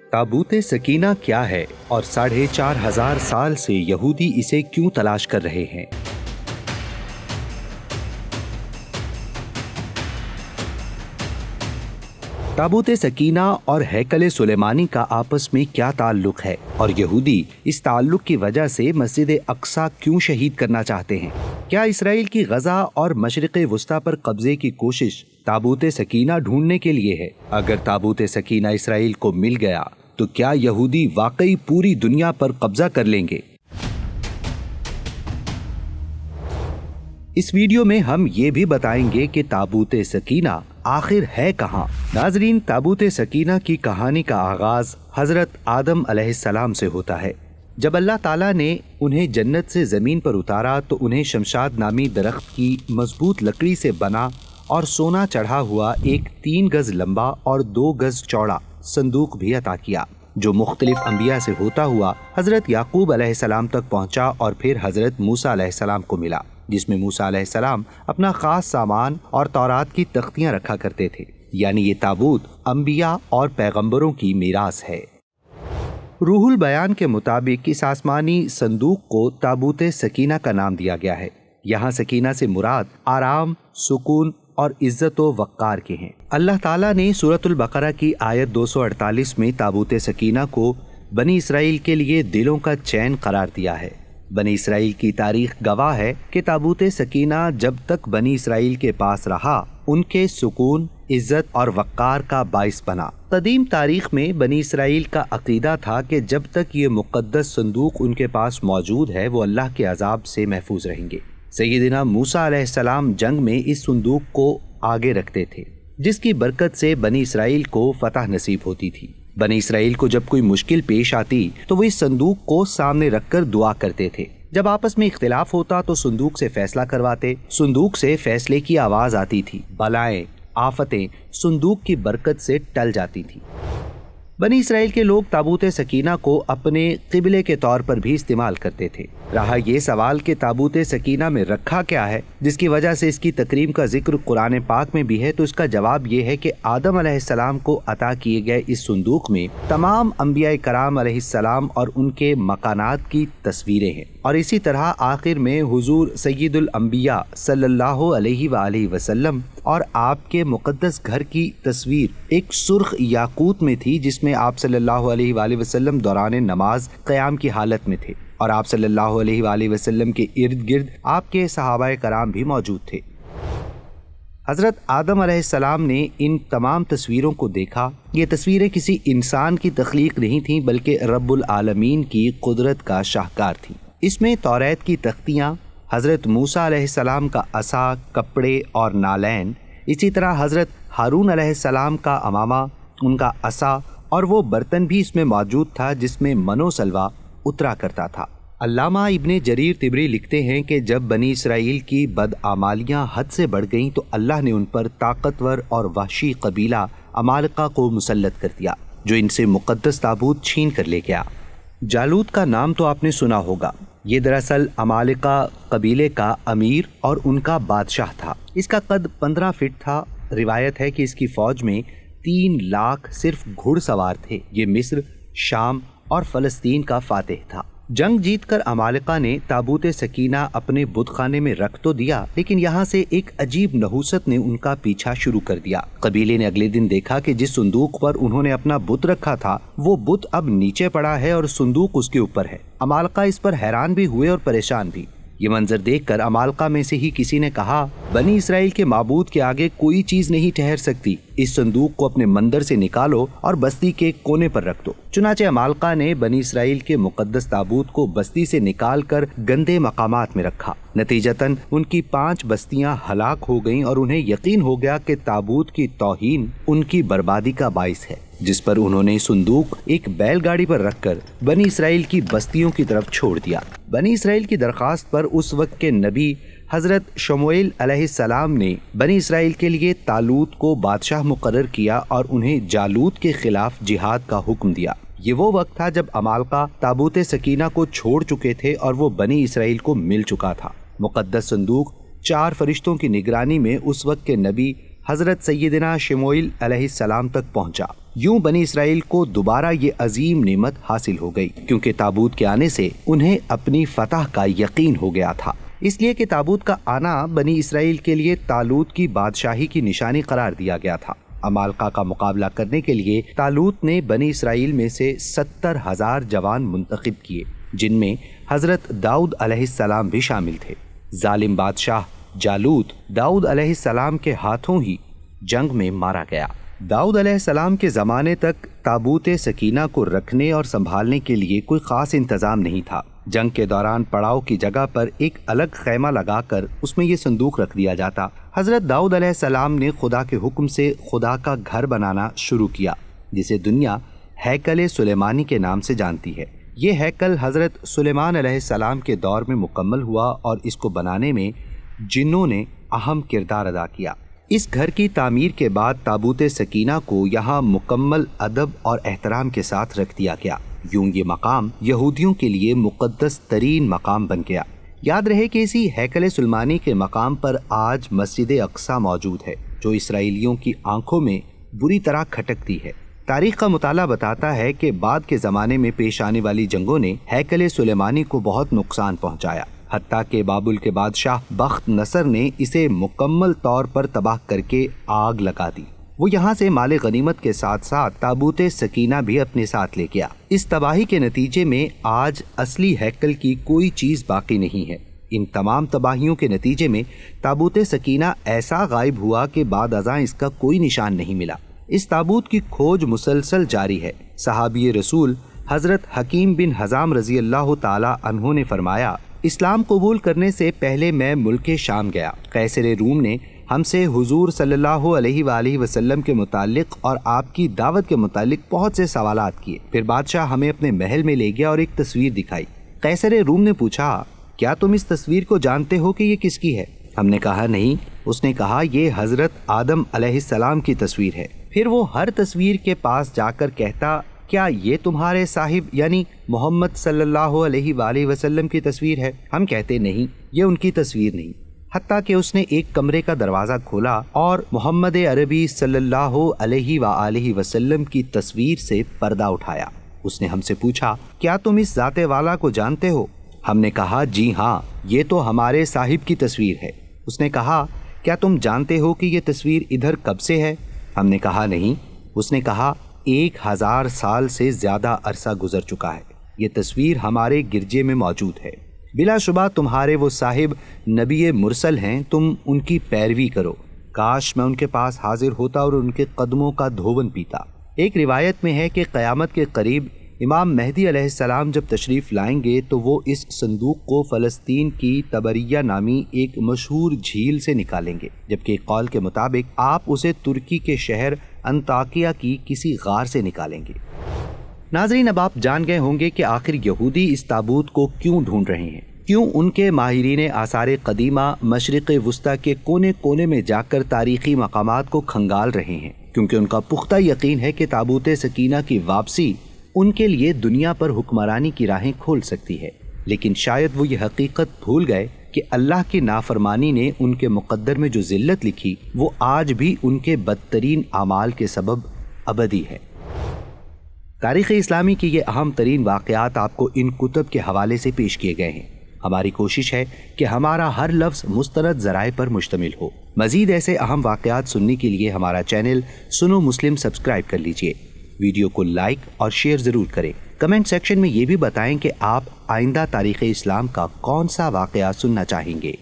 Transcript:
ताबूत सकीना क्या है और 4,500 साल से यहूदी इसे क्यों तलाश कर रहे हैं? ताबूत सकीना और हैकल सुलेमानी का आपस में क्या ताल्लुक है और यहूदी इस ताल्लुक की वजह से मस्जिद अक्सा क्यों शहीद करना चाहते हैं? क्या इसराइल की गजा और मशरिक़ वुस्ता पर कब्जे की कोशिश ताबूत सकीना ढूंढने के लिए है? अगर ताबूत सकीना इसराइल को मिल गया तो क्या यहूदी वाकई पूरी दुनिया पर कब्जा कर लेंगे? इस वीडियो में हम ये भी बताएंगे कि ताबूत सकीना आखिर है कहाँ। नाजरीन, ताबूत सकीना की कहानी का आगाज हजरत आदम अलैहिस्सलाम से होता है। जब अल्लाह ताला ने उन्हें जन्नत से जमीन पर उतारा तो उन्हें शमशाद नामी दरख्त की मजबूत लकड़ी से बना और सोना चढ़ा हुआ एक 3 गज लंबा और 2 गज चौड़ा संदूक भी अता किया, जो मुख्तलिफ अंबिया से होता हुआ हजरत याकूब अलैहिस्सलाम तक पहुंचा और फिर हजरत मूसा अलैहिस्सलाम को मिला, जिसमें मूसा अलैहिस्सलाम अपना खास सामान और तौरात की तख्तियां रखा करते थे। यानी ये ताबूत अंबिया और पैगंबरों की मीरास है। रूहुल बयान के मुताबिक इस आसमानी संदूक को ताबूत सकीना का नाम दिया गया है। यहाँ सकीना से मुराद आराम, सुकून और इज्जत व वक़ार के हैं। अल्लाह ताला ने सूरतुल बकरा की आयत 248 में ताबूत सकीना को बनी इसराइल के लिए दिलों का चैन करार दिया है। बनी इसराइल की तारीख गवाह है कि ताबूत सकीना जब तक बनी इसराइल के पास रहा उनके सुकून, इज्जत और वक़ार का बाइस बना। कदीम तारीख में बनी इसराइल का अकीदा था कि जब तक ये मुक़द्दस संदूक उनके पास मौजूद है वो अल्लाह के अजाब से महफूज रहेंगे। सैयदना मूसा अलैहिस्सलाम जंग में इस संदूक को आगे रखते थे, जिसकी बरकत से बनी इसराइल को फतह नसीब होती थी। बनी इसराइल को जब कोई मुश्किल पेश आती तो वो इस संदूक को सामने रखकर दुआ करते थे। जब आपस में इख्तिलाफ होता तो संदूक से फैसला करवाते। संदूक से फैसले की आवाज आती थी। बलाएं, आफतें संदूक की बरकत से टल जाती थी। बनी इसराइल के लोग ताबूत सकीना को अपने क़िबले के तौर पर भी इस्तेमाल करते थे। रहा ये सवाल कि ताबूत सकीना में रखा क्या है, जिसकी वजह से इसकी तकरीम का जिक्र कुरान पाक में भी है, तो इसका जवाब ये है कि आदम अलैहिस्सलाम को अता किए गए इस संदूक में तमाम अंबिया कराम अलैहिस्सलाम और उनके मकानात की तस्वीरें हैं। और इसी तरह आखिर में हुजूर सय्यदुल अंबिया सल्लल्लाहु अलैहि वालैहि वसल्लम और आपके मुक़द्दस घर की तस्वीर एक सुर्ख याकूत में थी, जिसमें आप सल्लल्लाहु अलैहि वालैहि वसल्लम दौरान नमाज क़याम की हालत में थे और आप सल्लल्लाहु अलैहि वालैहि वसल्लम के इर्द गिर्द आपके सहाबाए कराम भी मौजूद थे। हज़रत आदम अलैहिस्सलाम ने इन तमाम तस्वीरों को देखा। ये तस्वीरें किसी इंसान की तख्लीक नहीं थीं, बल्कि रब्बुल आलमीन की कुदरत का शाहकार थी। इसमें तौरात की तख्तियाँ, हज़रत मूसा अलैहिस्सलाम का असा, कपड़े और नालैन, इसी तरह हज़रत हारून अलैहिस्सलाम का अमामा, उनका असा और वो बर्तन भी इसमें मौजूद था जिसमें मनो सलवा उतरा करता था। अल्लामा इब्ने जरीर तिबरी लिखते हैं कि जब बनी इसराइल की बदआमालियाँ हद से बढ़ गईं तो अल्लाह ने उन पर ताकतवर और वहशी कबीला अमालिका को मुसल्लत कर दिया, जो इनसे मुक़द्दस ताबूत छीन कर ले गया। जालूत का नाम तो आपने सुना होगा। ये दरअसल अमालिका कबीले का अमीर और उनका बादशाह था। इसका कद 15 फीट था। रिवायत है कि इसकी फ़ौज में 3 लाख सिर्फ घुड़सवार थे। ये मिस्र, शाम और फ़लस्तीन का फातिह था। जंग जीतकर अमालिका ने ताबूत सकीना अपने बुतखाने में रख तो दिया, लेकिन यहाँ से एक अजीब नहूसत ने उनका पीछा शुरू कर दिया। कबीले ने अगले दिन देखा कि जिस संदूक पर उन्होंने अपना बुत रखा था वो बुत अब नीचे पड़ा है और संदूक उसके ऊपर है। अमालिका इस पर हैरान भी हुए और परेशान भी। ये मंजर देखकर अमालिका में से ही किसी ने कहा, बनी इसराइल के माबूद के आगे कोई चीज नहीं ठहर सकती। इस संदूक को अपने मंदिर से निकालो और बस्ती के कोने पर रख दो। चुनाचे अमालिका ने बनी इसराइल के मुक़द्दस ताबूत को बस्ती से निकाल कर गंदे मकामात में रखा। नतीजतन उनकी 5 बस्तियां हलाक हो गईं और उन्हें यकीन हो गया कि ताबूत की तौहीन उनकी बर्बादी का बाइस है, जिस पर उन्होंने संदूक एक बैलगाड़ी पर रखकर बनी इसराइल की बस्तियों की तरफ छोड़ दिया। बनी इसराइल की दरख्वास्त पर उस वक्त के नबी हज़रत शमूएल अलैहिस्सलाम ने बनी इसराइल के लिए तालूत को बादशाह मुकर्रर किया और उन्हें जालूत के खिलाफ जिहाद का हुक्म दिया। ये वो वक्त था जब अमालिका ताबूत सकीना को छोड़ चुके थे और वो बनी इसराइल को मिल चुका था। मुक़द्दस संदूक 4 फरिश्तों की निगरानी में उस वक्त के नबी हज़रत सैयदना शमूएल अलैहिस्सलाम तक पहुंचा। یوں بنی اسرائیل کو دوبارہ یہ عظیم نعمت حاصل ہو گئی، کیونکہ تابوت کے آنے سے انہیں اپنی فتح کا یقین ہو گیا تھا۔ اس لیے کہ تابوت کا آنا بنی اسرائیل کے لیے طالوت کی بادشاہی کی نشانی قرار دیا گیا تھا۔ عمالقہ کا مقابلہ کرنے کے لیے طالوت نے بنی اسرائیل میں سے 70,000 جوان منتخب کیے، جن میں حضرت داؤد علیہ السلام بھی شامل تھے۔ ظالم بادشاہ جالوت داؤد علیہ السلام کے ہاتھوں ہی جنگ میں مارا گیا۔ داؤد علیہ السلام کے زمانے تک تابوت سکینہ کو رکھنے اور سنبھالنے کے لیے کوئی خاص انتظام نہیں تھا۔ جنگ کے دوران پڑاؤ کی جگہ پر ایک الگ خیمہ لگا کر اس میں یہ صندوق رکھ دیا جاتا۔ حضرت داؤد علیہ السلام نے خدا کے حکم سے خدا کا گھر بنانا شروع کیا، جسے دنیا ہیکل سلیمانی کے نام سے جانتی ہے۔ یہ ہیکل حضرت سلیمان علیہ السلام کے دور میں مکمل ہوا اور اس کو بنانے میں جنوں نے اہم کردار ادا کیا۔ اس گھر کی تعمیر کے بعد تابوت سکینہ کو یہاں مکمل ادب اور احترام کے ساتھ رکھ دیا گیا۔ یوں یہ مقام یہودیوں کے لیے مقدس ترین مقام بن گیا۔ یاد رہے کہ اسی ہیکل سلیمانی کے مقام پر آج مسجد اقصی موجود ہے، جو اسرائیلیوں کی آنکھوں میں بری طرح کھٹکتی ہے۔ تاریخ کا مطالعہ بتاتا ہے کہ بعد کے زمانے میں پیش آنے والی جنگوں نے ہیکل سلیمانی کو بہت نقصان پہنچایا، حتیٰ کہ بابل کے بادشاہ بخت نصر نے اسے مکمل طور پر تباہ کر کے آگ لگا دی۔ وہ یہاں سے مال غنیمت کے ساتھ ساتھ تابوت سکینہ بھی اپنے ساتھ لے گیا۔ اس تباہی کے نتیجے میں آج اصلی ہیکل کی کوئی چیز باقی نہیں ہے۔ ان تمام تباہیوں کے نتیجے میں تابوت سکینہ ایسا غائب ہوا کہ بعد ازاں اس کا کوئی نشان نہیں ملا۔ اس تابوت کی کھوج مسلسل جاری ہے۔ صحابی رسول حضرت حکیم بن حزام رضی اللہ تعالی عنہ نے فرمایا، اسلام قبول کرنے سے پہلے میں ملک شام گیا۔ قیصر روم نے ہم سے حضور صلی اللہ علیہ وآلہ وسلم کے متعلق اور آپ کی دعوت کے متعلق بہت سے سوالات کیے۔ پھر بادشاہ ہمیں اپنے محل میں لے گیا اور ایک تصویر دکھائی۔ قیصر روم نے پوچھا، کیا تم اس تصویر کو جانتے ہو کہ یہ کس کی ہے؟ ہم نے کہا نہیں۔ اس نے کہا، یہ حضرت آدم علیہ السلام کی تصویر ہے۔ پھر وہ ہر تصویر کے پاس جا کر کہتا، کیا یہ تمہارے صاحب یعنی محمد صلی اللہ علیہ وآلہ وسلم کی تصویر ہے؟ ہم کہتے نہیں، یہ ان کی تصویر نہیں۔ حتیٰ کہ اس نے ایک کمرے کا دروازہ کھولا اور محمد عربی صلی اللہ علیہ وآلہ وسلم کی تصویر سے پردہ اٹھایا۔ اس نے ہم سے پوچھا، کیا تم اس ذات والا کو جانتے ہو؟ ہم نے کہا، جی ہاں، یہ تو ہمارے صاحب کی تصویر ہے۔ اس نے کہا، کیا تم جانتے ہو کہ یہ تصویر ادھر کب سے ہے؟ ہم نے کہا نہیں۔ اس نے کہا، 1000 سال سے زیادہ عرصہ گزر چکا ہے۔ یہ تصویر ہمارے گرجے میں موجود ہے۔ بلا شبہ تمہارے وہ صاحب نبی مرسل ہیں، تم ان کی پیروی کرو۔ کاش میں ان کے پاس حاضر ہوتا اور ان کے قدموں کا دھون پیتا۔ ایک روایت میں ہے کہ قیامت کے قریب امام مہدی علیہ السلام جب تشریف لائیں گے تو وہ اس صندوق کو فلسطین کی تبریہ نامی ایک مشہور جھیل سے نکالیں گے، جبکہ ایک قول کے مطابق آپ اسے ترکی کے شہر انطاکیہ کی کسی غار سے نکالیں گے۔ ناظرین، اب آپ جان گئے ہوں گے کہ آخر یہودی اس تابوت کو کیوں ڈھونڈ رہے ہیں، کیوں ان کے ماہرین آثار قدیمہ مشرق وسطیٰ کے کونے کونے میں جا کر تاریخی مقامات کو کھنگال رہے ہیں، کیونکہ ان کا پختہ یقین ہے کہ تابوت سکینہ کی واپسی ان کے لیے دنیا پر حکمرانی کی راہیں کھول سکتی ہے۔ لیکن شاید وہ یہ حقیقت بھول گئے کہ اللہ کی نافرمانی نے ان کے مقدر میں جو ذلت لکھی، وہ آج بھی ان کے بدترین اعمال کے سبب ابدی ہے۔ تاریخ اسلامی کی یہ اہم ترین واقعات آپ کو ان کتب کے حوالے سے پیش کیے گئے ہیں۔ ہماری کوشش ہے کہ ہمارا ہر لفظ مستند ذرائع پر مشتمل ہو۔ مزید ایسے اہم واقعات سننے کے لیے ہمارا چینل سنو مسلم سبسکرائب کر لیجئے۔ ویڈیو کو لائک اور شیئر ضرور کریں۔ کمنٹ سیکشن میں یہ بھی بتائیں کہ آپ آئندہ تاریخ اسلام کا کون سا واقعہ سننا چاہیں گے۔